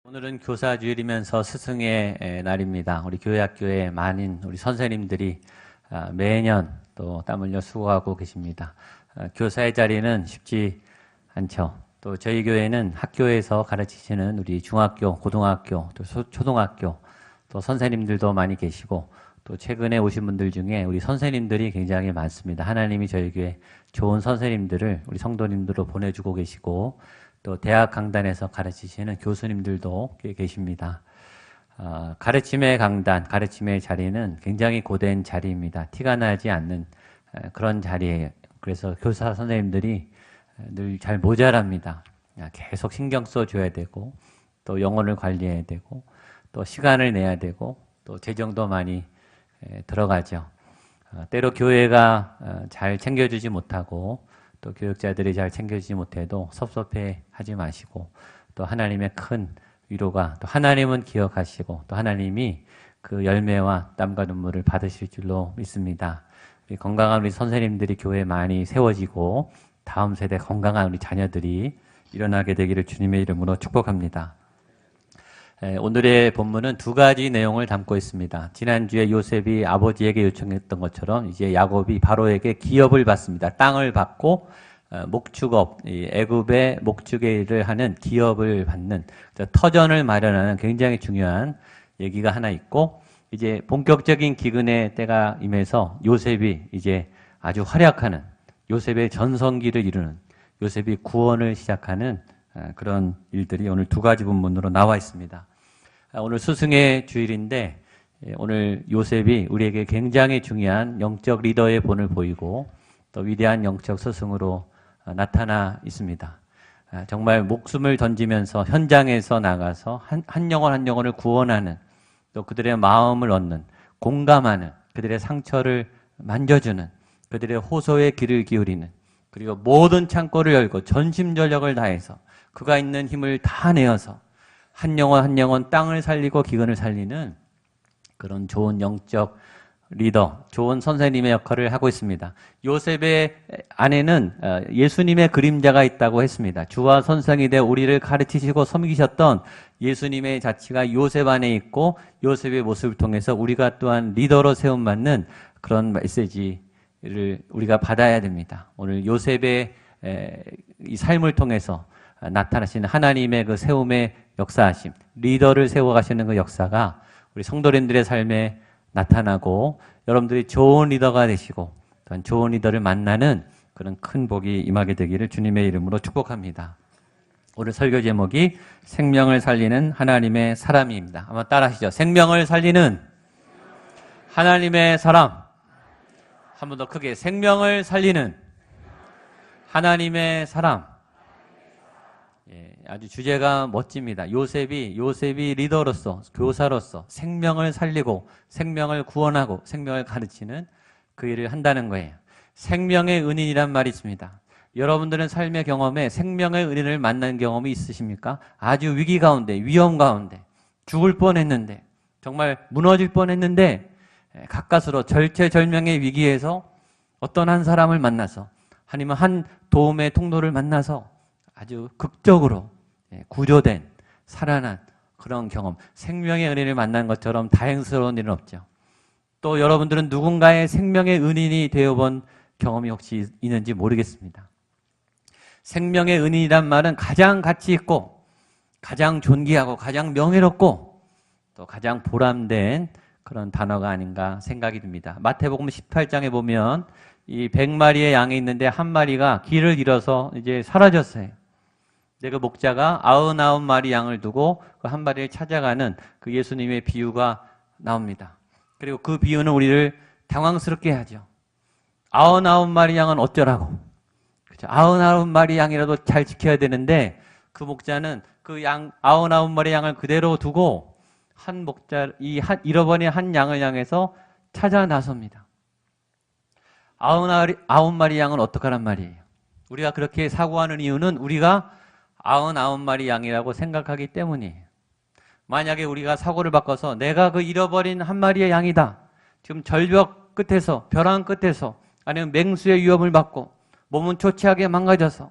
오늘은 교사주일이면서 스승의 날입니다. 우리 교회학교에 많은 우리 선생님들이 매년 또 땀 흘려 수고하고 계십니다. 교사의 자리는 쉽지 않죠. 또 저희 교회는 학교에서 가르치시는 우리 중학교, 고등학교, 또 초등학교, 또 선생님들도 많이 계시고 또 최근에 오신 분들 중에 우리 선생님들이 굉장히 많습니다. 하나님이 저희 교회 좋은 선생님들을 우리 성도님들로 보내주고 계시고 또 대학 강단에서 가르치시는 교수님들도 꽤 계십니다. 가르침의 강단, 가르침의 자리는 굉장히 고된 자리입니다. 티가 나지 않는 그런 자리예요. 그래서 교사 선생님들이 늘 잘 모자랍니다. 계속 신경 써줘야 되고 또 영혼을 관리해야 되고 또 시간을 내야 되고 또 재정도 많이 들어가죠. 때로 교회가 잘 챙겨주지 못하고 또 교육자들이 잘 챙겨주지 못해도 섭섭해하지 마시고 또 하나님의 큰 위로가 또 하나님은 기억하시고 또 하나님이 그 열매와 땀과 눈물을 받으실 줄로 믿습니다. 우리 건강한 우리 선생님들이 교회에 많이 세워지고 다음 세대 건강한 우리 자녀들이 일어나게 되기를 주님의 이름으로 축복합니다. 오늘의 본문은 두 가지 내용을 담고 있습니다. 지난주에 요셉이 아버지에게 요청했던 것처럼 이제 야곱이 바로에게 기업을 받습니다. 땅을 받고 목축업, 애굽의 목축의 일을 하는 기업을 받는 터전을 마련하는 굉장히 중요한 얘기가 하나 있고 이제 본격적인 기근의 때가 임해서 요셉이 이제 아주 활약하는 요셉의 전성기를 이루는 요셉이 구원을 시작하는 그런 일들이 오늘 두 가지 본문으로 나와 있습니다. 오늘 스승의 주일인데 오늘 요셉이 우리에게 굉장히 중요한 영적 리더의 본을 보이고 또 위대한 영적 스승으로 나타나 있습니다. 정말 목숨을 던지면서 현장에서 나가서 한 영혼 한 영혼을 구원하는 또 그들의 마음을 얻는 공감하는 그들의 상처를 만져주는 그들의 호소에 귀를 기울이는 그리고 모든 창고를 열고 전심전력을 다해서 그가 있는 힘을 다 내어서 한 영혼 한 영혼 땅을 살리고 기근을 살리는 그런 좋은 영적 리더, 좋은 선생님의 역할을 하고 있습니다. 요셉의 안에는 예수님의 그림자가 있다고 했습니다. 주와 선생이 되어 우리를 가르치시고 섬기셨던 예수님의 자취가 요셉 안에 있고 요셉의 모습을 통해서 우리가 또한 리더로 세움받는 그런 메시지를 우리가 받아야 됩니다. 오늘 요셉의 이 삶을 통해서 나타나시는 하나님의 그 세움의 역사하심, 리더를 세워가시는 그 역사가 우리 성도님들의 삶에 나타나고 여러분들이 좋은 리더가 되시고 또한 좋은 리더를 만나는 그런 큰 복이 임하게 되기를 주님의 이름으로 축복합니다. 오늘 설교 제목이 생명을 살리는 하나님의 사람입니다. 한번 따라 하시죠. 생명을 살리는 하나님의 사람. 한 번 더 크게 생명을 살리는 하나님의 사람. 아주 주제가 멋집니다. 요셉이 리더로서 교사로서 생명을 살리고 생명을 구원하고 생명을 가르치는 그 일을 한다는 거예요. 생명의 은인이란 말이 있습니다. 여러분들은 삶의 경험에 생명의 은인을 만난 경험이 있으십니까? 아주 위기 가운데 위험 가운데 죽을 뻔했는데 정말 무너질 뻔했는데 가까스로 절체절명의 위기에서 어떤 한 사람을 만나서 아니면 한 도움의 통로를 만나서 아주 극적으로 구조된 살아난 그런 경험, 생명의 은인을 만난 것처럼 다행스러운 일은 없죠. 또 여러분들은 누군가의 생명의 은인이 되어본 경험이 혹시 있는지 모르겠습니다. 생명의 은인이란 말은 가장 가치 있고 가장 존귀하고 가장 명예롭고 또 가장 보람된 그런 단어가 아닌가 생각이 듭니다. 마태복음 18장에 보면 이 100마리의 양이 있는데 한 마리가 길을 잃어서 이제 사라졌어요. 그 목자가 99마리 양을 두고 그 한 마리를 찾아가는 그 예수님의 비유가 나옵니다. 그리고 그 비유는 우리를 당황스럽게 하죠. 99마리 양은 어쩌라고. 그렇죠? 99마리 양이라도 잘 지켜야 되는데 그 목자는 그 양 99마리 양을 그대로 두고 잃어버린 한 양을 향해서 찾아 나섭니다. 99마리 양은 어떡하란 말이에요? 우리가 그렇게 사고하는 이유는 우리가 99마리 양이라고 생각하기 때문이에요. 만약에 우리가 사고를 바꿔서 내가 그 잃어버린 한 마리의 양이다. 지금 절벽 끝에서 벼랑 끝에서 아니면 맹수의 위협을 받고 몸은 초췌하게 망가져서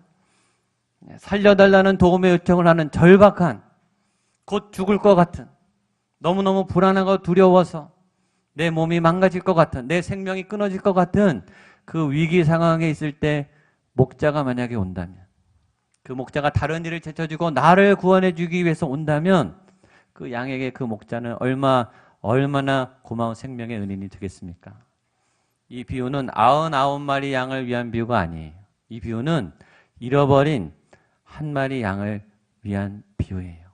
살려달라는 도움의 요청을 하는 절박한 곧 죽을 것 같은, 너무너무 불안하고 두려워서 내 몸이 망가질 것 같은, 내 생명이 끊어질 것 같은 그 위기 상황에 있을 때 목자가 만약에 온다면, 그 목자가 다른 일을 제쳐주고 나를 구원해 주기 위해서 온다면 그 양에게 그 목자는 얼마나 고마운 생명의 은인이 되겠습니까? 이 비유는 99마리 양을 위한 비유가 아니에요. 이 비유는 잃어버린 한 마리 양을 위한 비유예요.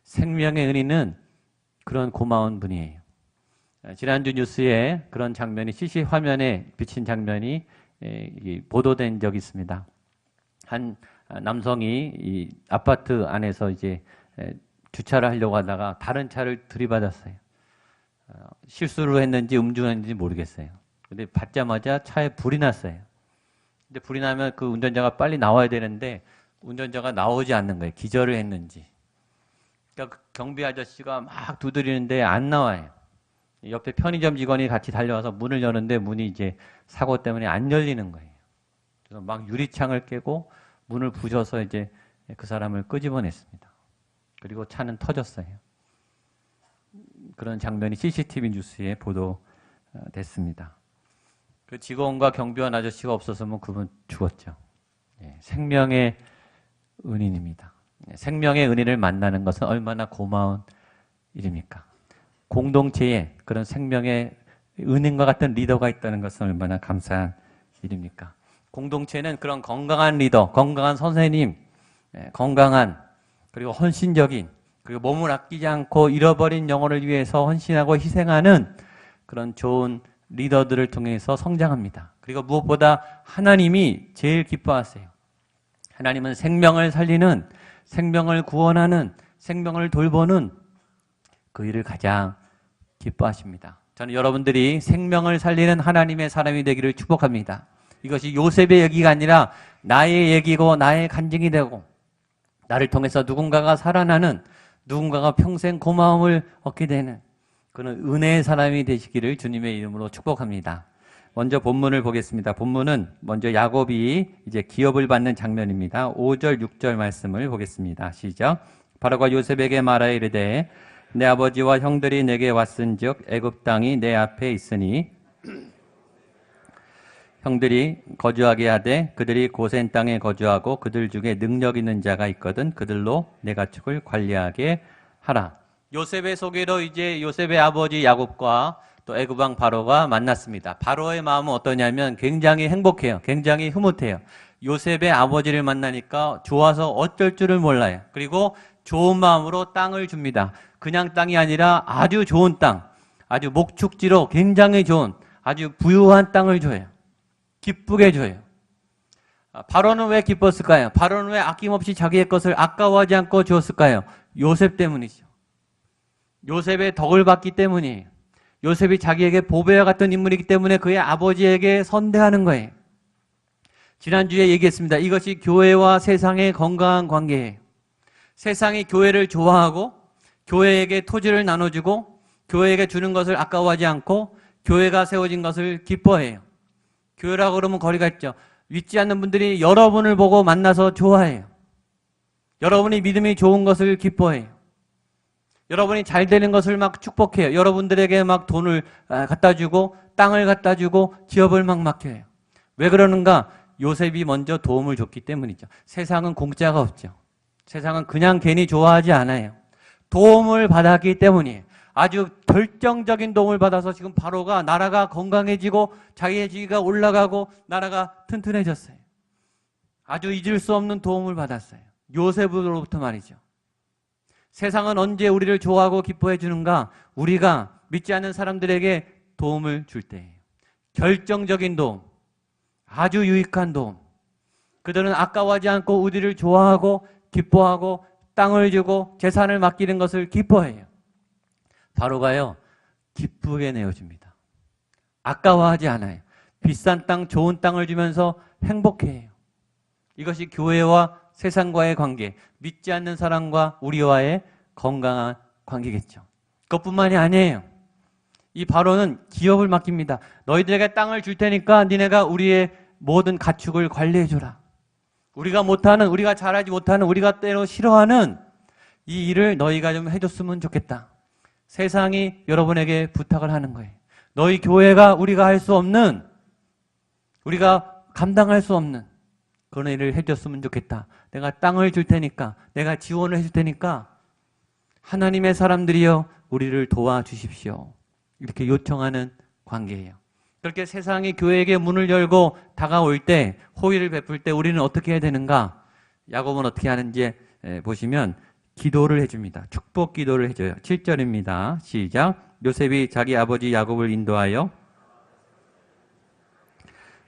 생명의 은인은 그런 고마운 분이에요. 지난주 뉴스에 그런 장면이 CC 화면에 비친 장면이 보도된 적이 있습니다. 한 남성이 이 아파트 안에서 이제 주차를 하려고 하다가 다른 차를 들이받았어요. 실수를 했는지 음주했는지 모르겠어요. 근데 받자마자 차에 불이 났어요. 근데 불이 나면 그 운전자가 빨리 나와야 되는데 운전자가 나오지 않는 거예요. 기절을 했는지. 그러니까 그 경비 아저씨가 막 두드리는데 안 나와요. 옆에 편의점 직원이 같이 달려와서 문을 여는데 문이 이제 사고 때문에 안 열리는 거예요. 그래서 막 유리창을 깨고 문을 부셔서 이제 그 사람을 끄집어냈습니다. 그리고 차는 터졌어요. 그런 장면이 CCTV 뉴스에 보도됐습니다. 그 직원과 경비원 아저씨가 없었으면 그분 죽었죠. 생명의 은인입니다. 생명의 은인을 만나는 것은 얼마나 고마운 일입니까? 공동체에 그런 생명의 은인과 같은 리더가 있다는 것은 얼마나 감사한 일입니까? 공동체는 그런 건강한 리더, 건강한 선생님, 건강한 그리고 헌신적인, 그리고 몸을 아끼지 않고 잃어버린 영혼을 위해서 헌신하고 희생하는 그런 좋은 리더들을 통해서 성장합니다. 그리고 무엇보다 하나님이 제일 기뻐하세요. 하나님은 생명을 살리는, 생명을 구원하는, 생명을 돌보는 그 일을 가장 기뻐하십니다. 저는 여러분들이 생명을 살리는 하나님의 사람이 되기를 축복합니다. 이것이 요셉의 얘기가 아니라 나의 얘기고 나의 간증이 되고 나를 통해서 누군가가 살아나는, 누군가가 평생 고마움을 얻게 되는 그런 은혜의 사람이 되시기를 주님의 이름으로 축복합니다. 먼저 본문을 보겠습니다. 본문은 먼저 야곱이 이제 기업을 받는 장면입니다. 5절, 6절 말씀을 보겠습니다. 시작. 바로가 요셉에게 말하여 이르되 내 아버지와 형들이 내게 왔은즉 애굽 땅이 내 앞에 있으니 형들이 거주하게 하되 그들이 고센 땅에 거주하고 그들 중에 능력 있는 자가 있거든 그들로 내 가축을 관리하게 하라. 요셉의 소개로 이제 요셉의 아버지 야곱과 또 애굽 왕 바로가 만났습니다. 바로의 마음은 어떠냐면 굉장히 행복해요. 굉장히 흐뭇해요. 요셉의 아버지를 만나니까 좋아서 어쩔 줄을 몰라요. 그리고 좋은 마음으로 땅을 줍니다. 그냥 땅이 아니라 아주 좋은 땅, 아주 목축지로 굉장히 좋은 아주 부유한 땅을 줘요. 기쁘게 줘요. 바로는 왜 기뻤을까요? 바로는 왜 아낌없이 자기의 것을 아까워하지 않고 주었을까요? 요셉 때문이죠. 요셉의 덕을 받기 때문이에요. 요셉이 자기에게 보배와 같은 인물이기 때문에 그의 아버지에게 선대하는 거예요. 지난주에 얘기했습니다. 이것이 교회와 세상의 건강한 관계예요. 세상이 교회를 좋아하고 교회에게 토지를 나눠주고 교회에게 주는 것을 아까워하지 않고 교회가 세워진 것을 기뻐해요. 교회라고 그러면 거리가 있죠. 믿지 않는 분들이 여러분을 보고 만나서 좋아해요. 여러분이 믿음이 좋은 것을 기뻐해요. 여러분이 잘 되는 것을 막 축복해요. 여러분들에게 막 돈을 갖다 주고 땅을 갖다 주고 기업을 막 맡겨요. 왜 그러는가? 요셉이 먼저 도움을 줬기 때문이죠. 세상은 공짜가 없죠. 세상은 그냥 괜히 좋아하지 않아요. 도움을 받았기 때문이에요. 아주 결정적인 도움을 받아서 지금 바로가 나라가 건강해지고 자기의 지위가 올라가고 나라가 튼튼해졌어요. 아주 잊을 수 없는 도움을 받았어요. 요셉으로부터 말이죠. 세상은 언제 우리를 좋아하고 기뻐해 주는가? 우리가 믿지 않는 사람들에게 도움을 줄 때예요. 결정적인 도움, 아주 유익한 도움. 그들은 아까워하지 않고 우리를 좋아하고 기뻐하고 땅을 주고 재산을 맡기는 것을 기뻐해요. 바로가요, 기쁘게 내어줍니다. 아까워하지 않아요. 비싼 땅, 좋은 땅을 주면서 행복해해요. 이것이 교회와 세상과의 관계, 믿지 않는 사람과 우리와의 건강한 관계겠죠. 그것뿐만이 아니에요. 이 바로는 기업을 맡깁니다. 너희들에게 땅을 줄 테니까 니네가 우리의 모든 가축을 관리해줘라. 우리가 못하는, 우리가 잘하지 못하는, 우리가 때로 싫어하는 이 일을 너희가 좀 해줬으면 좋겠다. 세상이 여러분에게 부탁을 하는 거예요. 너희 교회가 우리가 할 수 없는, 우리가 감당할 수 없는 그런 일을 해줬으면 좋겠다. 내가 땅을 줄 테니까, 내가 지원을 해줄 테니까 하나님의 사람들이여 우리를 도와주십시오. 이렇게 요청하는 관계예요. 그렇게 세상이 교회에게 문을 열고 다가올 때, 호의를 베풀 때 우리는 어떻게 해야 되는가? 야곱은 어떻게 하는지 보시면 기도를 해줍니다. 축복 기도를 해줘요. 7절입니다. 시작. 요셉이 자기 아버지 야곱을 인도하여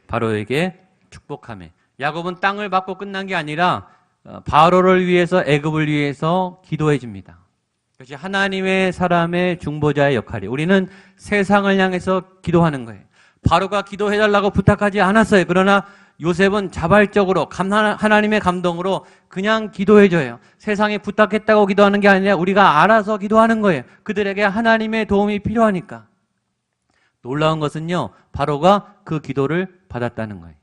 바로에게 축복하며. 야곱은 땅을 받고 끝난 게 아니라 바로를 위해서, 애굽을 위해서 기도해 줍니다. 그것이 하나님의 사람의 중보자의 역할이에요. 우리는 세상을 향해서 기도하는 거예요. 바로가 기도해달라고 부탁하지 않았어요. 그러나 요셉은 자발적으로 하나님의 감동으로 그냥 기도해줘요. 세상에 부탁했다고 기도하는 게 아니라 우리가 알아서 기도하는 거예요. 그들에게 하나님의 도움이 필요하니까. 놀라운 것은요, 바로가 그 기도를 받았다는 거예요.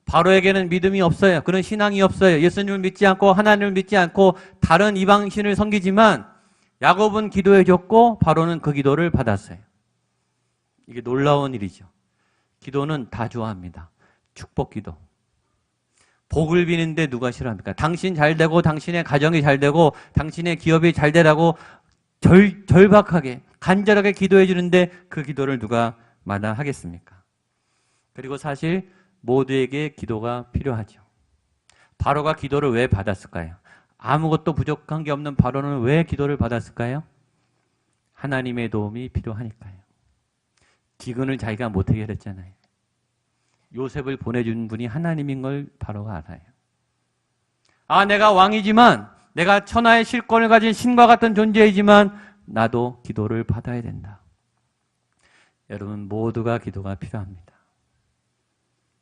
바로에게는 믿음이 없어요. 그런 신앙이 없어요. 예수님을 믿지 않고 하나님을 믿지 않고 다른 이방신을 섬기지만 야곱은 기도해줬고 바로는 그 기도를 받았어요. 이게 놀라운 일이죠. 기도는 다 좋아합니다. 축복 기도. 복을 비는데 누가 싫어합니까? 당신 잘 되고 당신의 가정이 잘 되고 당신의 기업이 잘 되라고 절박하게 간절하게 기도해 주는데 그 기도를 누가 마다하겠습니까? 그리고 사실 모두에게 기도가 필요하죠. 바로가 기도를 왜 받았을까요? 아무것도 부족한 게 없는 바로는 왜 기도를 받았을까요? 하나님의 도움이 필요하니까요. 기근을 자기가 못 해결했잖아요. 요셉을 보내준 분이 하나님인 걸 바로가 알아요. 아, 내가 왕이지만, 내가 천하의 실권을 가진 신과 같은 존재이지만 나도 기도를 받아야 된다. 여러분, 모두가 기도가 필요합니다.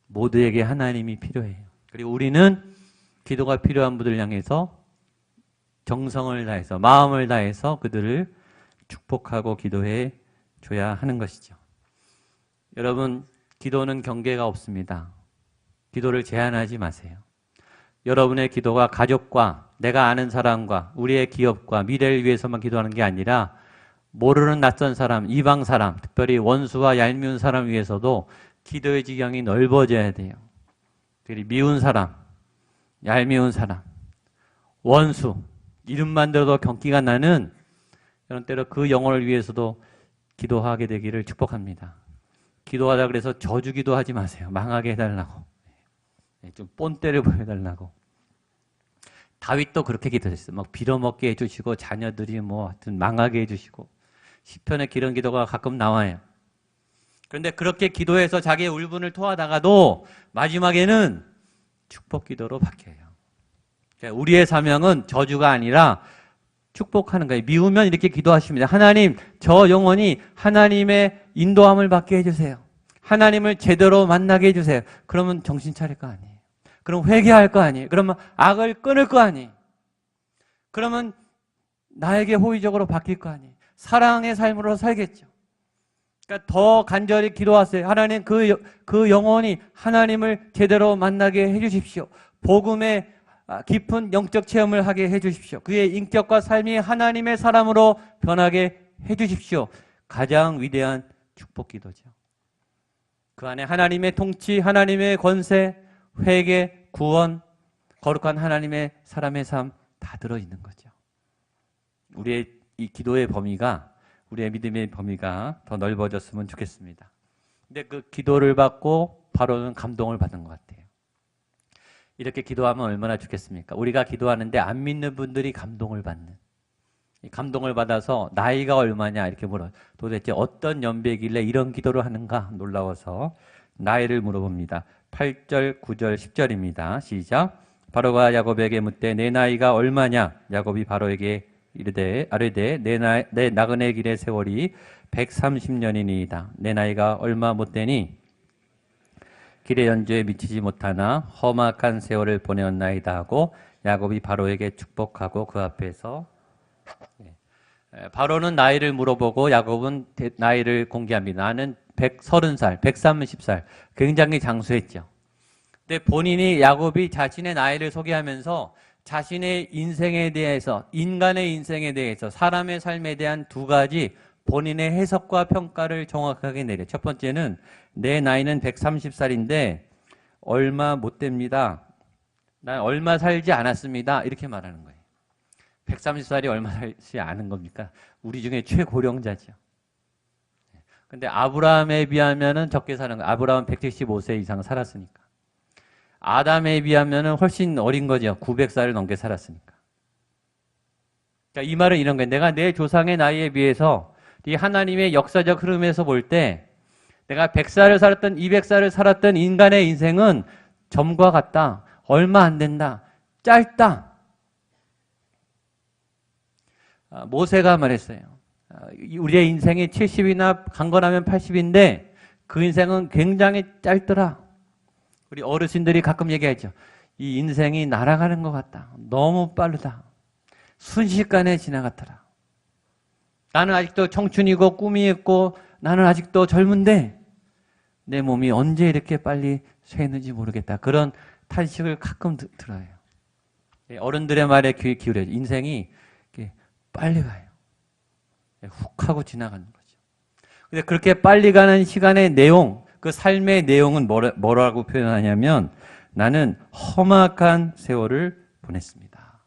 모두에게 하나님이 필요해요. 그리고 우리는 기도가 필요한 분들 향해서 정성을 다해서, 마음을 다해서 그들을 축복하고 기도해 줘야 하는 것이죠. 여러분, 기도는 경계가 없습니다. 기도를 제한하지 마세요. 여러분의 기도가 가족과 내가 아는 사람과 우리의 기업과 미래를 위해서만 기도하는 게 아니라 모르는 낯선 사람, 이방 사람, 특별히 원수와 얄미운 사람 위해서도 기도의 지경이 넓어져야 돼요. 그리고 미운 사람, 얄미운 사람, 원수, 이름만 들어도 경기가 나는 이런 때로 그 영혼을 위해서도 기도하게 되기를 축복합니다. 기도하자 그래서 저주 기도하지 마세요. 망하게 해달라고. 좀 본때를 보여달라고. 다윗도 그렇게 기도했어요. 막 빌어먹게 해주시고 자녀들이 뭐 하여튼 망하게 해주시고 시편에 그런 기도가 가끔 나와요. 그런데 그렇게 기도해서 자기의 울분을 토하다가도 마지막에는 축복 기도로 바뀌어요. 우리의 사명은 저주가 아니라 축복하는 거예요. 미우면 이렇게 기도하십니다. 하나님, 저 영혼이 하나님의 인도함을 받게 해주세요. 하나님을 제대로 만나게 해주세요. 그러면 정신 차릴 거 아니에요. 그럼 회개할 거 아니에요. 그러면 악을 끊을 거 아니에요. 그러면 나에게 호의적으로 바뀔 거 아니에요. 사랑의 삶으로 살겠죠. 그러니까 더 간절히 기도하세요. 하나님, 그 영혼이 하나님을 제대로 만나게 해주십시오. 복음의 깊은 영적 체험을 하게 해주십시오. 그의 인격과 삶이 하나님의 사람으로 변하게 해주십시오. 가장 위대한 축복 기도죠. 그 안에 하나님의 통치, 하나님의 권세, 회개, 구원, 거룩한 하나님의 사람의 삶 다 들어있는 거죠. 우리의 이 기도의 범위가, 우리의 믿음의 범위가 더 넓어졌으면 좋겠습니다. 근데 그 기도를 받고 바로는 감동을 받은 것 같아요. 이렇게 기도하면 얼마나 좋겠습니까? 우리가 기도하는데 안 믿는 분들이 감동을 받는. 감동을 받아서 나이가 얼마냐 이렇게 물어요. 도대체 어떤 연배길래 이런 기도를 하는가 놀라워서 나이를 물어봅니다. 8절, 9절, 10절입니다. 시작. 바로가 야곱에게 묻되 내 나이가 얼마냐? 야곱이 바로에게 아뢰되 내 나그네 길의 세월이 130년이니이다. 내 나이가 얼마 못 되니 길의 연주에 미치지 못하나 험악한 세월을 보내었나이다 하고 야곱이 바로에게 축복하고 그 앞에서 바로는 나이를 물어보고 야곱은 나이를 공개합니다. 나는 130살, 130살. 굉장히 장수했죠. 근데 본인이 야곱이 자신의 나이를 소개하면서 자신의 인생에 대해서, 인간의 인생에 대해서, 사람의 삶에 대한 두 가지 본인의 해석과 평가를 정확하게 내려. 첫 번째는 내 나이는 130살인데 얼마 못 됩니다. 난 얼마 살지 않았습니다. 이렇게 말하는 거예요. 130살이 얼마 살지 않은 겁니까? 우리 중에 최고령자죠. 근데 아브라함에 비하면은 적게 사는 거예요. 아브라함은 175세 이상 살았으니까. 아담에 비하면은 훨씬 어린 거죠. 900살을 넘게 살았으니까. 그러니까 이 말은 이런 거예요. 내가 내 조상의 나이에 비해서 이 하나님의 역사적 흐름에서 볼 때 내가 100살을 살았던 200살을 살았던 인간의 인생은 점과 같다. 얼마 안 된다. 짧다. 모세가 말했어요. 우리의 인생이 70이나 강건하면 80인데 그 인생은 굉장히 짧더라. 우리 어르신들이 가끔 얘기하죠. 이 인생이 날아가는 것 같다. 너무 빠르다. 순식간에 지나갔더라. 나는 아직도 청춘이고 꿈이 있고 나는 아직도 젊은데 내 몸이 언제 이렇게 빨리 쇠는지 모르겠다. 그런 탄식을 가끔 들어요. 어른들의 말에 귀 기울여요. 인생이 빨리 가요. 훅 하고 지나가는 거죠. 근데 그렇게 빨리 가는 시간의 내용, 그 삶의 내용은 뭐라고 표현하냐면 나는 험악한 세월을 보냈습니다.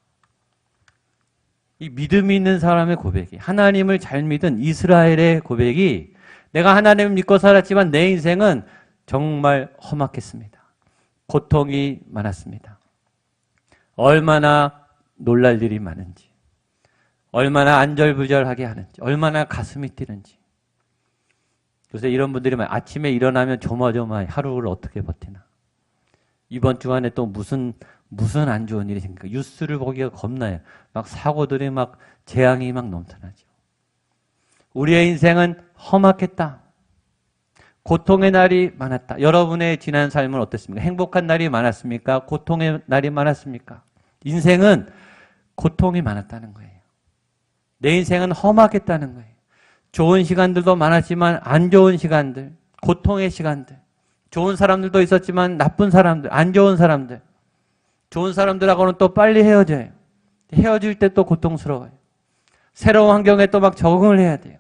이 믿음이 있는 사람의 고백이, 하나님을 잘 믿은 이스라엘의 고백이 내가 하나님을 믿고 살았지만 내 인생은 정말 험악했습니다. 고통이 많았습니다. 얼마나 놀랄 일이 많은지, 얼마나 안절부절하게 하는지, 얼마나 가슴이 뛰는지. 요새 이런 분들이 아침에 일어나면 조마조마해. 하루를 어떻게 버티나. 이번 주간에 또 무슨 안 좋은 일이 생길까. 뉴스를 보기가 겁나요. 막 사고들이 막 재앙이 막 넘쳐나죠. 우리의 인생은 험악했다. 고통의 날이 많았다. 여러분의 지난 삶은 어땠습니까? 행복한 날이 많았습니까? 고통의 날이 많았습니까? 인생은 고통이 많았다는 거예요. 내 인생은 험악했다는 거예요. 좋은 시간들도 많았지만 안 좋은 시간들, 고통의 시간들, 좋은 사람들도 있었지만 나쁜 사람들, 안 좋은 사람들, 좋은 사람들하고는 또 빨리 헤어져요. 헤어질 때 또 고통스러워요. 새로운 환경에 또 막 적응을 해야 돼요.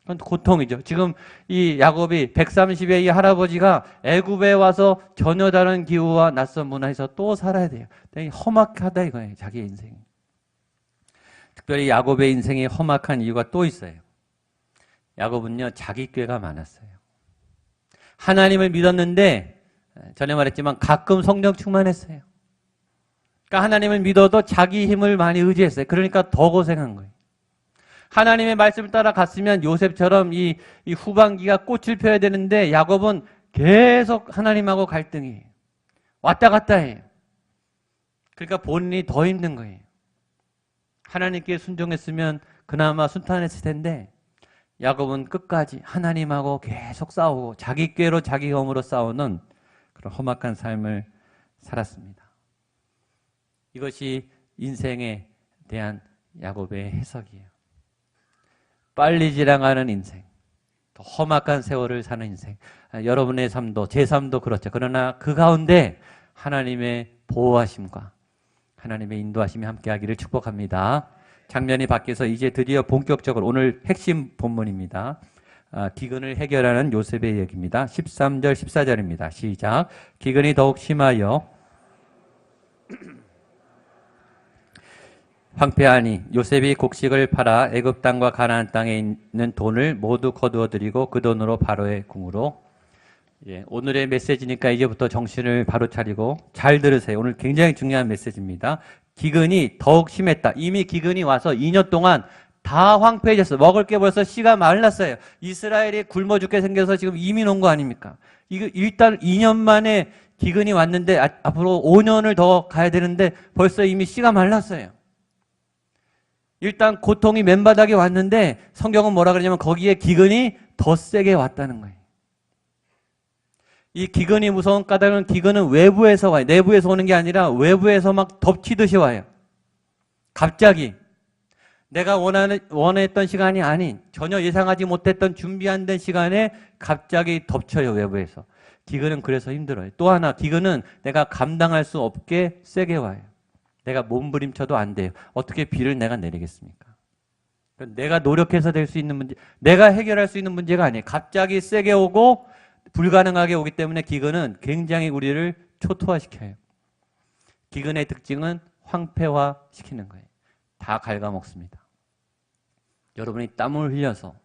그건 고통이죠. 지금 이 야곱이 130의 이 할아버지가 애굽에 와서 전혀 다른 기후와 낯선 문화에서 또 살아야 돼요. 험악하다 이거예요. 자기 인생이. 특별히 야곱의 인생이 험악한 이유가 또 있어요. 야곱은요, 자기 꾀가 많았어요. 하나님을 믿었는데 전에 말했지만 가끔 성령 충만했어요. 그러니까 하나님을 믿어도 자기 힘을 많이 의지했어요. 그러니까 더 고생한 거예요. 하나님의 말씀을 따라갔으면 요셉처럼 이 후반기가 꽃을 펴야 되는데 야곱은 계속 하나님하고 갈등이에요. 왔다 갔다 해요. 그러니까 본인이 더 힘든 거예요. 하나님께 순종했으면 그나마 순탄했을 텐데 야곱은 끝까지 하나님하고 계속 싸우고 자기 꾀로 자기 검으로 싸우는 그런 험악한 삶을 살았습니다. 이것이 인생에 대한 야곱의 해석이에요. 빨리 지나가는 인생, 더 험악한 세월을 사는 인생. 여러분의 삶도 제 삶도 그렇죠. 그러나 그 가운데 하나님의 보호하심과 하나님의 인도하심이 함께하기를 축복합니다. 장면이 바뀌어서 이제 드디어 본격적으로 오늘 핵심 본문입니다. 기근을 해결하는 요셉의 얘기입니다. 13절 14절입니다. 시작. 기근이 더욱 심하여 황폐하니 요셉이 곡식을 팔아 애굽 땅과 가나안 땅에 있는 돈을 모두 거두어 들이고 그 돈으로 바로의 궁으로. 오늘의 메시지니까 이제부터 정신을 바로 차리고 잘 들으세요. 오늘 굉장히 중요한 메시지입니다. 기근이 더욱 심했다. 이미 기근이 와서 2년 동안 다 황폐해졌어. 먹을 게 벌써 씨가 말랐어요. 이스라엘이 굶어 죽게 생겨서 지금 이민 온 거 아닙니까? 이거 일단 2년 만에 기근이 왔는데 앞으로 5년을 더 가야 되는데 벌써 이미 씨가 말랐어요. 일단 고통이 맨바닥에 왔는데 성경은 뭐라 그러냐면 거기에 기근이 더 세게 왔다는 거예요. 이 기근이 무서운 까닭은 기근은 외부에서 와요. 내부에서 오는 게 아니라 외부에서 막 덮치듯이 와요. 갑자기 내가 원했던 시간이 아닌 전혀 예상하지 못했던 준비 안 된 시간에 갑자기 덮쳐요. 외부에서. 기근은 그래서 힘들어요. 또 하나 기근은 내가 감당할 수 없게 세게 와요. 내가 몸부림쳐도 안 돼요. 어떻게 비를 내가 내리겠습니까? 내가 노력해서 될 수 있는 문제, 내가 해결할 수 있는 문제가 아니에요. 갑자기 세게 오고 불가능하게 오기 때문에 기근은 굉장히 우리를 초토화시켜요. 기근의 특징은 황폐화시키는 거예요. 다 갉아먹습니다. 여러분이 땀을 흘려서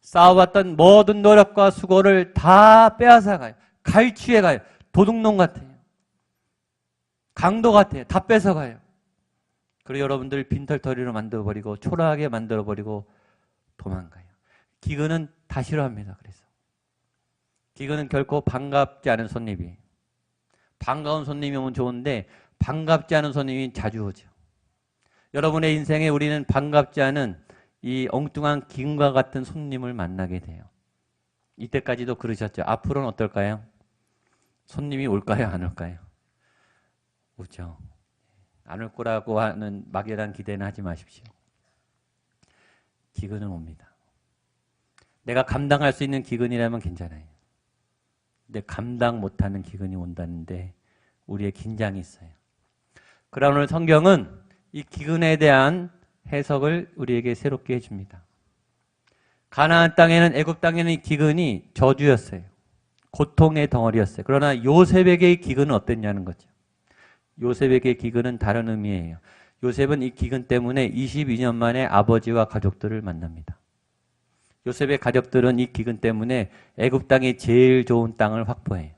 쌓아왔던 모든 노력과 수고를 다 빼앗아가요. 갈취해가요. 도둑놈 같아요. 강도 같아요. 다 뺏어가요. 그리고 여러분들 빈털터리로 만들어버리고 초라하게 만들어버리고 도망가요. 기근은 다 싫어합니다. 그래서 기근은 결코 반갑지 않은 손님이에요. 반가운 손님이 오면 좋은데 반갑지 않은 손님이 자주 오죠. 여러분의 인생에 우리는 반갑지 않은 이 엉뚱한 기근과 같은 손님을 만나게 돼요. 이때까지도 그러셨죠. 앞으로는 어떨까요? 손님이 올까요? 안 올까요? 오죠. 안 올 거라고 하는 막연한 기대는 하지 마십시오. 기근은 옵니다. 내가 감당할 수 있는 기근이라면 괜찮아요. 근데 감당 못하는 기근이 온다는데 우리의 긴장이 있어요. 그러나 오늘 성경은 이 기근에 대한 해석을 우리에게 새롭게 해줍니다. 가나안 땅에는, 애굽 땅에는 이 기근이 저주였어요. 고통의 덩어리였어요. 그러나 요셉에게의 기근은 어땠냐는 거죠. 요셉에게의 기근은 다른 의미예요. 요셉은 이 기근 때문에 22년 만에 아버지와 가족들을 만납니다. 요셉의 가족들은 이 기근 때문에 애굽 땅이 제일 좋은 땅을 확보해요.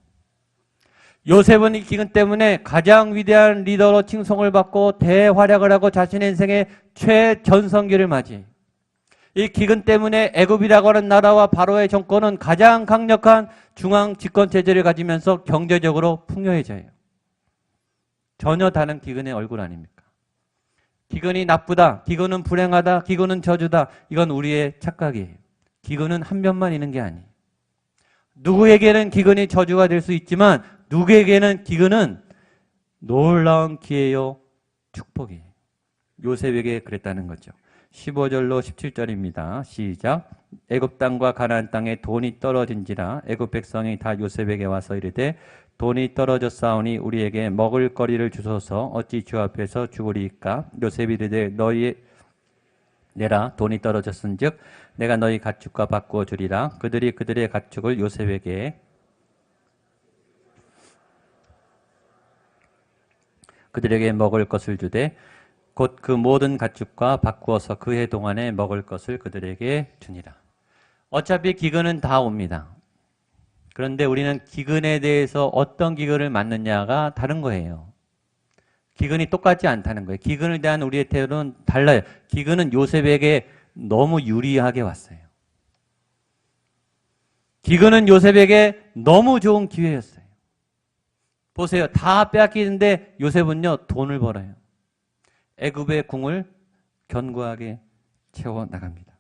요셉은 이 기근 때문에 가장 위대한 리더로 칭송을 받고 대활약을 하고 자신의 인생의 최전성기를 맞이해요. 이 기근 때문에 애굽이라고 하는 나라와 바로의 정권은 가장 강력한 중앙 집권 체제를 가지면서 경제적으로 풍요해져요. 전혀 다른 기근의 얼굴 아닙니까? 기근이 나쁘다, 기근은 불행하다, 기근은 저주다. 이건 우리의 착각이에요. 기근은 한 면만 있는 게 아니에요. 누구에게는 기근이 저주가 될 수 있지만 누구에게는 기근은 놀라운 기회요, 축복이에요. 요셉에게 그랬다는 거죠. 15절로 17절입니다. 시작. 애굽 땅과 가나안 땅에 돈이 떨어진지라 애굽 백성이 다 요셉에게 와서 이르되 돈이 떨어졌사오니 우리에게 먹을 거리를 주소서. 어찌 주 앞에서 죽으리이까? 요셉이 이르되 너희 내라 돈이 떨어졌은즉 내가 너희 가축과 바꾸어 주리라. 그들이 그들의 가축을 요셉에게 그들에게 먹을 것을 주되 곧 그 모든 가축과 바꾸어서 그 해 동안에 먹을 것을 그들에게 주니라. 어차피 기근은 다 옵니다. 그런데 우리는 기근에 대해서 어떤 기근을 맞느냐가 다른 거예요. 기근이 똑같지 않다는 거예요. 기근에 대한 우리의 태도는 달라요. 기근은 요셉에게 너무 유리하게 왔어요. 기근은 요셉에게 너무 좋은 기회였어요. 보세요. 다 빼앗기는데 요셉은요, 돈을 벌어요. 애굽의 궁을 견고하게 채워나갑니다.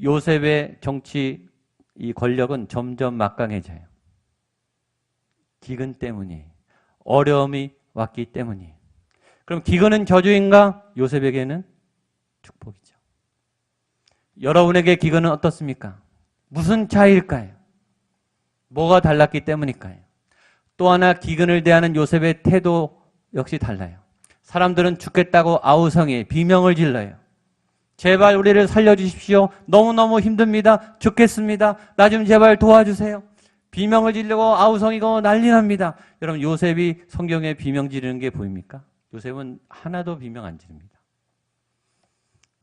요셉의 정치 이 권력은 점점 막강해져요. 기근 때문이에요. 어려움이 왔기 때문이에요. 그럼 기근은 저주인가? 요셉에게는 축복이죠. 여러분에게 기근은 어떻습니까? 무슨 차이일까요? 뭐가 달랐기 때문일까요? 또 하나 기근을 대하는 요셉의 태도 역시 달라요. 사람들은 죽겠다고 아우성에 비명을 질러요. 제발 우리를 살려주십시오. 너무너무 힘듭니다. 죽겠습니다. 나 좀 제발 도와주세요. 비명을 지르고 아우성이고 난리 납니다. 여러분 요셉이 성경에 비명 지르는 게 보입니까? 요셉은 하나도 비명 안 지릅니다.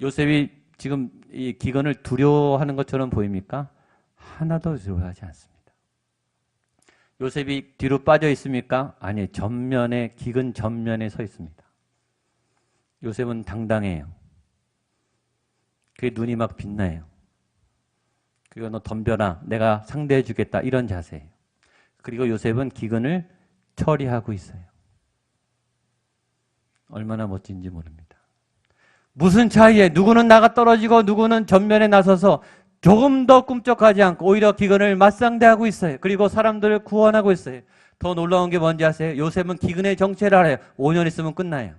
요셉이 지금 이 기근을 두려워하는 것처럼 보입니까? 하나도 두려워하지 않습니다. 요셉이 뒤로 빠져 있습니까? 아니, 전면에, 기근 전면에 서 있습니다. 요셉은 당당해요. 그게 눈이 막 빛나요. 그리고 너 덤벼라. 내가 상대해 주겠다. 이런 자세예요. 그리고 요셉은 기근을 처리하고 있어요. 얼마나 멋진지 모릅니다. 무슨 차이에 누구는 나가 떨어지고 누구는 전면에 나서서 조금 더 꿈쩍하지 않고 오히려 기근을 맞상대하고 있어요. 그리고 사람들을 구원하고 있어요. 더 놀라운 게 뭔지 아세요? 요셉은 기근의 정체를 알아요. 5년 있으면 끝나요.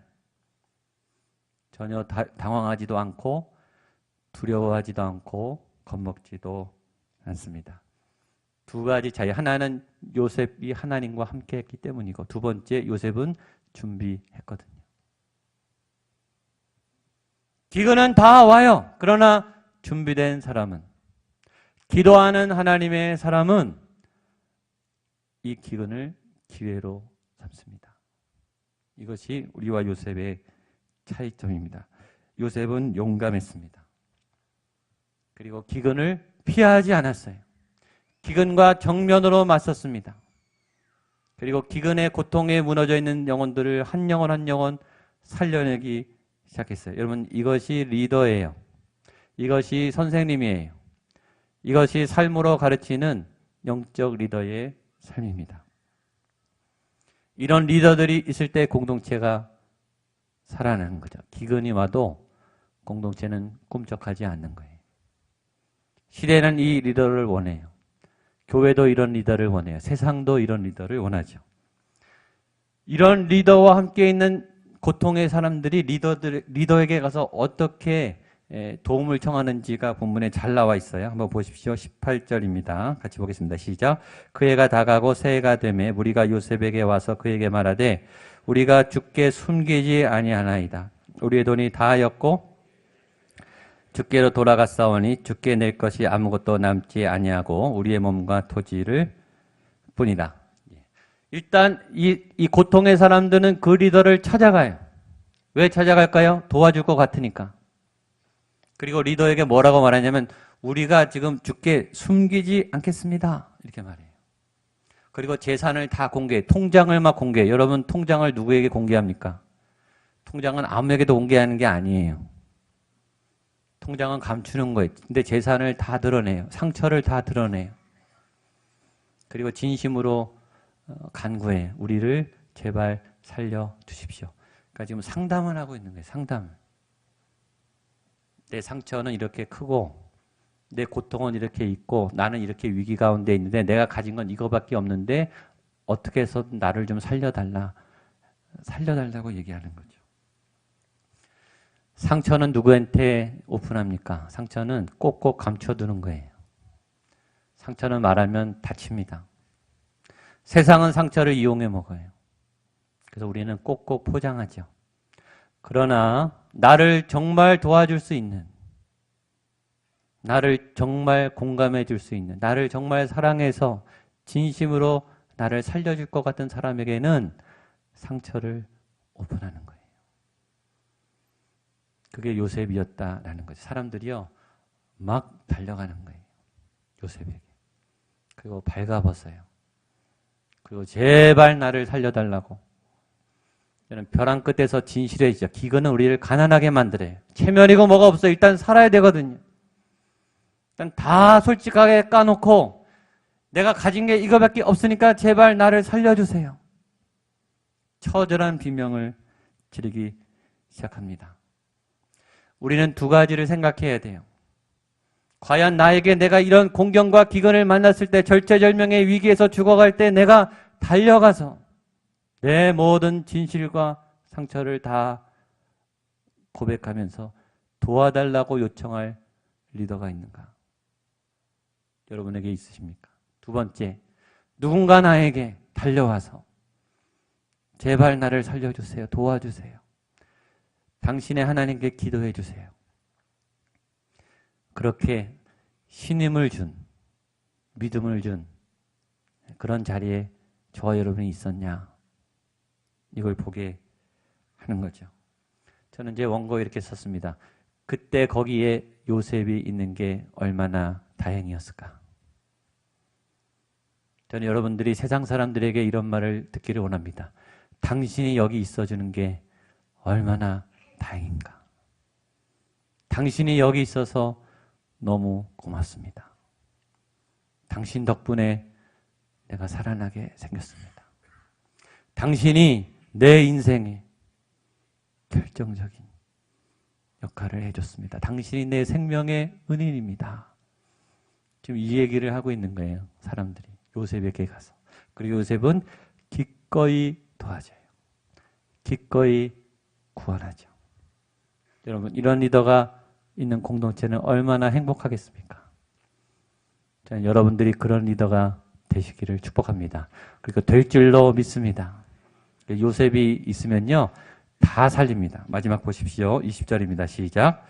전혀 당황하지도 않고 두려워하지도 않고 겁먹지도 않습니다. 두 가지 차이. 하나는 요셉이 하나님과 함께 했기 때문이고 두 번째 요셉은 준비했거든요. 기근은 다 와요. 그러나 준비된 사람은, 기도하는 하나님의 사람은 이 기근을 기회로 삼습니다. 이것이 우리와 요셉의 차이점입니다. 요셉은 용감했습니다. 그리고 기근을 피하지 않았어요. 기근과 정면으로 맞섰습니다. 그리고 기근의 고통에 무너져 있는 영혼들을 한 영혼 한 영혼 살려내기 시작했어요. 여러분, 이것이 리더예요. 이것이 선생님이에요. 이것이 삶으로 가르치는 영적 리더의 삶입니다. 이런 리더들이 있을 때 공동체가 살아나는 거죠. 기근이 와도 공동체는 꿈쩍하지 않는 거예요. 시대는 이 리더를 원해요. 교회도 이런 리더를 원해요. 세상도 이런 리더를 원하죠. 이런 리더와 함께 있는 고통의 사람들이 리더에게 가서 어떻게 도움을 청하는지가 본문에 잘 나와 있어요. 한번 보십시오. 18절입니다. 같이 보겠습니다. 시작. 그 해가 다가고 새해가 되매 무리가 요셉에게 와서 그에게 말하되 우리가 주께 숨기지 아니하나이다. 우리의 돈이 다하였고 주께로 돌아갔사오니 주께 낼 것이 아무것도 남지 아니하고 우리의 몸과 토지를 뿐이다. 일단 이 고통의 사람들은 그 리더를 찾아가요. 왜 찾아갈까요? 도와줄 것 같으니까. 그리고 리더에게 뭐라고 말하냐면 우리가 지금 주께 숨기지 않겠습니다. 이렇게 말해요. 그리고 재산을 다 공개해. 통장을 막 공개해. 여러분, 통장을 누구에게 공개합니까? 통장은 아무에게도 공개하는 게 아니에요. 통장은 감추는 거예요. 근데 재산을 다 드러내요. 상처를 다 드러내요. 그리고 진심으로 간구해. 우리를 제발 살려주십시오. 그러니까 지금 상담을 하고 있는 거예요. 상담을. 내 상처는 이렇게 크고 내 고통은 이렇게 있고 나는 이렇게 위기 가운데 있는데 내가 가진 건 이거밖에 없는데 어떻게 해서 나를 좀 살려달라고 얘기하는 거죠. 상처는 누구한테 오픈합니까? 상처는 꼭꼭 감춰두는 거예요. 상처는 말하면 다칩니다. 세상은 상처를 이용해 먹어요. 그래서 우리는 꼭꼭 포장하죠. 그러나 나를 정말 도와줄 수 있는, 나를 정말 공감해 줄 수 있는, 나를 정말 사랑해서 진심으로 나를 살려줄 것 같은 사람에게는 상처를 오픈하는 거예요. 그게 요셉이었다라는 거죠. 사람들이요, 막 달려가는 거예요. 요셉에게. 그리고 발가벗어요. 그리고 제발 나를 살려달라고. 저는 벼랑 끝에서 진실해지죠. 기근은 우리를 가난하게 만들어요. 체면이고 뭐가 없어요. 일단 살아야 되거든요. 일단 다 솔직하게 까놓고 내가 가진 게 이거밖에 없으니까 제발 나를 살려주세요. 처절한 비명을 지르기 시작합니다. 우리는 두 가지를 생각해야 돼요. 과연 나에게 내가 이런 공경과 기근을 만났을 때 절체절명의 위기에서 죽어갈 때 내가 달려가서 내 모든 진실과 상처를 다 고백하면서 도와달라고 요청할 리더가 있는가? 여러분에게 있으십니까? 두 번째, 누군가 나에게 달려와서 제발 나를 살려주세요. 도와주세요. 당신의 하나님께 기도해 주세요. 그렇게 신임을 준, 믿음을 준 그런 자리에 저와 여러분이 있었냐? 이걸 보게 하는 거죠. 저는 이제 원고에 이렇게 썼습니다. 그때 거기에 요셉이 있는 게 얼마나 다행이었을까? 저는 여러분들이 세상 사람들에게 이런 말을 듣기를 원합니다. 당신이 여기 있어주는 게 얼마나 다행인가? 당신이 여기 있어서 너무 고맙습니다. 당신 덕분에 내가 살아나게 생겼습니다. 당신이 내 인생에 결정적인 역할을 해줬습니다. 당신이 내 생명의 은인입니다. 지금 이 얘기를 하고 있는 거예요. 사람들이 요셉에게 가서. 그리고 요셉은 기꺼이 도와줘요. 기꺼이 구원하죠. 여러분, 이런 리더가 있는 공동체는 얼마나 행복하겠습니까? 저는 여러분들이 그런 리더가 되시기를 축복합니다. 그리고 될 줄로 믿습니다. 요셉이 있으면요, 다 살립니다. 마지막 보십시오. 20절입니다. 시작.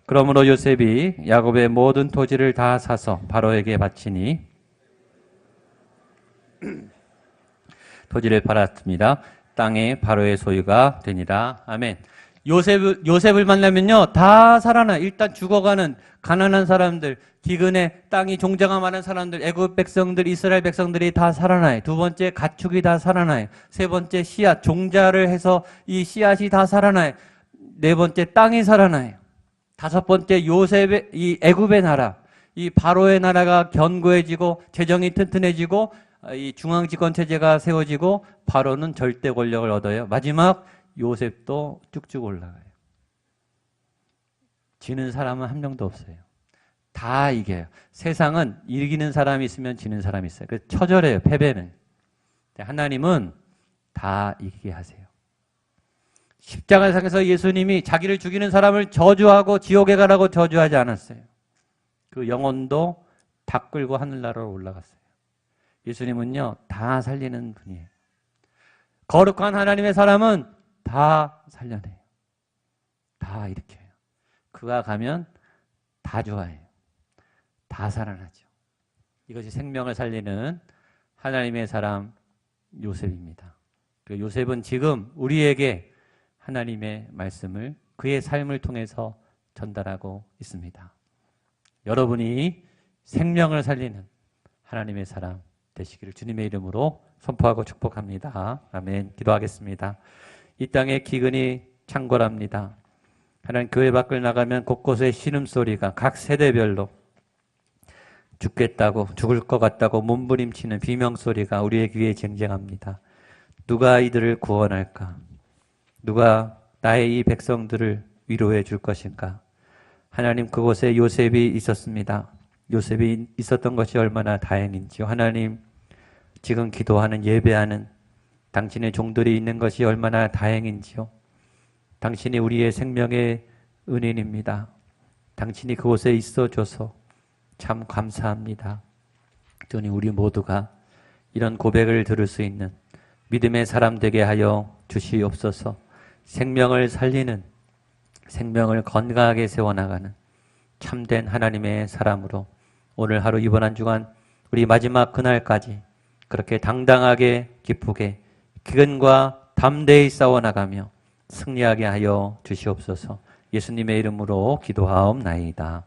그러므로 요셉이 야곱의 모든 토지를 다 사서 바로에게 바치니 토지를 팔았습니다. 땅에 바로의 소유가 되니라. 아멘. 요셉을 만나면요, 다 살아나요. 일단 죽어가는 가난한 사람들, 기근에 땅이 종자가 많은 사람들, 애굽 백성들, 이스라엘 백성들이 다 살아나요. 두 번째, 가축이 다 살아나요. 세 번째, 씨앗, 종자를 해서 이 씨앗이 다 살아나요. 네 번째, 땅이 살아나요. 다섯 번째, 요셉의, 이 애굽의 나라, 이 바로의 나라가 견고해지고 재정이 튼튼해지고 이 중앙집권 체제가 세워지고 바로는 절대 권력을 얻어요. 마지막 요셉도 쭉쭉 올라가요. 지는 사람은 한 명도 없어요. 다 이겨요. 세상은 이기는 사람이 있으면 지는 사람이 있어요. 그래서 처절해요. 패배는. 하나님은 다 이기게 하세요. 십자가상에서 예수님이 자기를 죽이는 사람을 저주하고 지옥에 가라고 저주하지 않았어요. 그 영혼도 다 끌고 하늘나라로 올라갔어요. 예수님은요, 다 살리는 분이에요. 거룩한 하나님의 사람은 다 살려내요. 다 일으켜요. 그가 가면 다 좋아해요. 다 살아나죠. 이것이 생명을 살리는 하나님의 사람 요셉입니다. 요셉은 지금 우리에게 하나님의 말씀을 그의 삶을 통해서 전달하고 있습니다. 여러분이 생명을 살리는 하나님의 사람 되시기를 주님의 이름으로 선포하고 축복합니다. 아멘. 기도하겠습니다. 이 땅에 기근이 창궐합니다. 하나님, 교회 밖을 나가면 곳곳에 신음소리가 각 세대별로 죽겠다고, 죽을 것 같다고 몸부림치는 비명소리가 우리의 귀에 쟁쟁합니다. 누가 이들을 구원할까? 누가 나의 이 백성들을 위로해 줄 것인가? 하나님, 그곳에 요셉이 있었습니다. 요셉이 있었던 것이 얼마나 다행인지요. 하나님, 지금 기도하는, 예배하는 당신의 종들이 있는 것이 얼마나 다행인지요. 당신이 우리의 생명의 은인입니다. 당신이 그곳에 있어줘서 참 감사합니다. 주님, 우리 모두가 이런 고백을 들을 수 있는 믿음의 사람 되게 하여 주시옵소서. 생명을 살리는, 생명을 건강하게 세워나가는 참된 하나님의 사람으로 오늘 하루, 이번 한 주간 우리 마지막 그날까지 그렇게 당당하게 기쁘게 기근과 담대히 싸워나가며 승리하게 하여 주시옵소서. 예수님의 이름으로 기도하옵나이다.